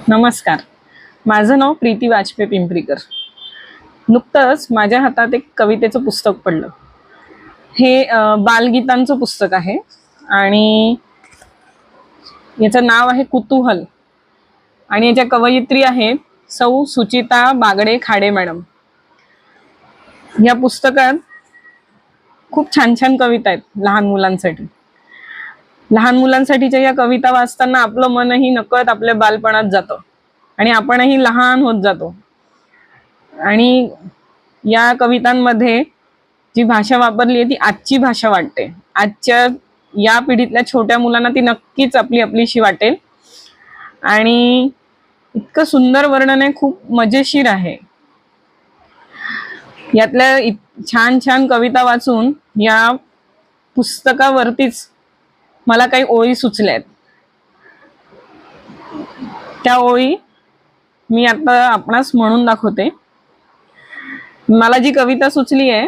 नमस्कार, माझं नाव प्रीती वाजपेयी पिंपरीकर। नुकतंच माझ्या हातात एक कवितेचं पुस्तक पडलं। हे बालगीतांचं पुस्तक आहे आणि याचं नाव आहे कुतूहल आणि याच्या कवयित्री आहेत सौ सुचिता बागडे खाडे मॅडम। या पुस्तकात खूप छान छान कविता आहेत लहान मुलांसाठी। लहान मुलांसाठीच्या या कविता वाचताना आपलं मनही नकळत आपल्या बालपणात जातं आणि आपणही लहान होत जातो। आणि या कवितांमध्ये जी भाषा वापरली आहे ती आजची भाषा वाटते। आजच्या या पिढीतल्या छोट्या मुलांना ती नक्कीच आपलीशी वाटेल आणि इतकं सुंदर वर्णन आहे, खूप मजेशीर आहे। यातल्या छान छान कविता वाचून या पुस्तकावरतीच मला काही ओळी सुचल्यात। त्या ओळी मी आता आपणास म्हणून दाखवते। मला जी कविता सुचली आहे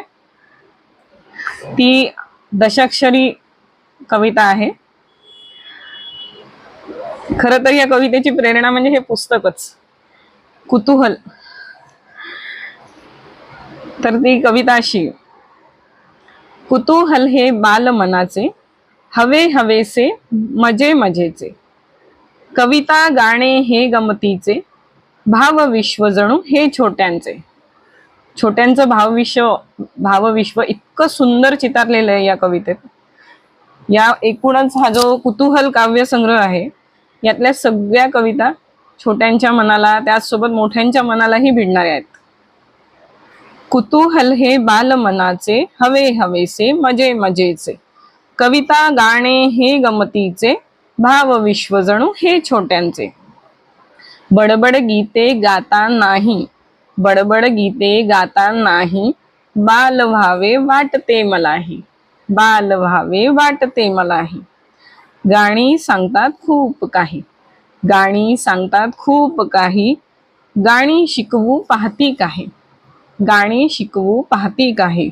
ती दशाक्षरी कविता आहे। खरं तर या कवितेची प्रेरणा म्हणजे हे पुस्तकच कुतूहल। तर ती कविता अशी: कुतूहल हे बाल मनाचे, हवे हवेसे मजे मजेचे, कविता गाणे हे गमतीचे, भाव विश्व जणू हे छोट्यांचे। छोट्यांचं भावविश्व इतकं सुंदर चितारलेलं आहे या कवितेत। या एकूणच हा जो कुतूहल काव्य संग्रह आहे यातल्या सगळ्या कविता छोट्यांच्या मनाला त्याचसोबत मोठ्यांच्या मनालाही भिडणाऱ्या आहेत। कुतूहल हे बाल मनाचे, हवे हवेसे मजे मजेचे, कविता गाणे हे गमतीचे, भाव विश्व जणू हे छोट्यांचे। बडबड गीते गाता नाही, बडबड गीते गाता नाही, बाल व्हावे वाटते मलाही, बाल व्हावे वाटते मलाही, गाणी सांगतात खूप काही, गाणी सांगतात खूप काही, गाणी शिकवू पाहती काही, गाणी शिकवू पाहती काही,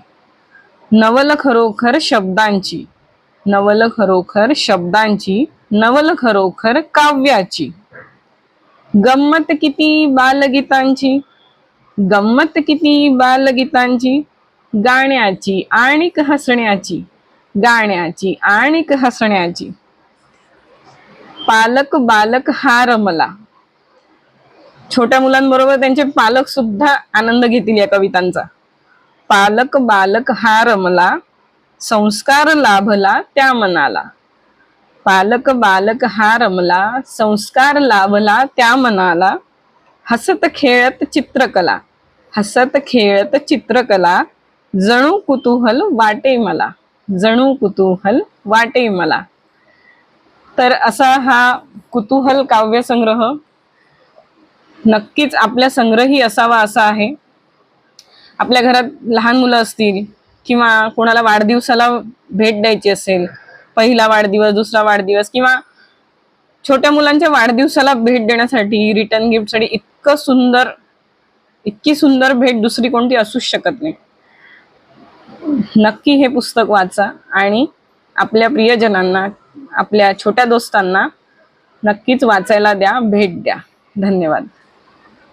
नवल खरोखर शब्दांची, नवल खरोखर शब्दांची, नवल खरोखर काव्याची, गंमत किती बालगीतांची, गंमत किती बालगीतांची, गाण्याची आणिक हसण्याची, गाण्याची आणिक हसण्याची, पालक बालक हा रमला। छोट्या मुलांबरोबर त्यांचे पालक सुद्धा आनंद घेतील या कवितांचा। पालक बालक हा रमला, संस्कार लाभला त्या मनाला, पालक बालक हा रमला, संस्कार लाभला त्या मनाला, हसत खेळत चित्रकला, हसत खेळत चित्रकला, जणू कुतूहल वाटे मला, जणू कुतूहल वाटे मला। तर असा हा कुतूहल काव्य संग्रह नक्कीच आपल्या संग्रही असावा असा आहे। आपल्या घरात लहान मुलं असतील किंवा कोणाला वाढदिवसाला भेट द्यायची असेल, पहिला वाढदिवस, दुसरा वाढदिवस किंवा छोट्या मुलांच्या वाढदिवसाला भेट देण्यासाठी, रिटर्न गिफ्टसाठी इतकी सुंदर भेट दुसरी कोणती असूच शकत नाही। नक्की हे पुस्तक वाचा आणि आपल्या प्रियजनांना, आपल्या छोट्या दोस्तांना नक्कीच वाचायला द्या, भेट द्या। धन्यवाद।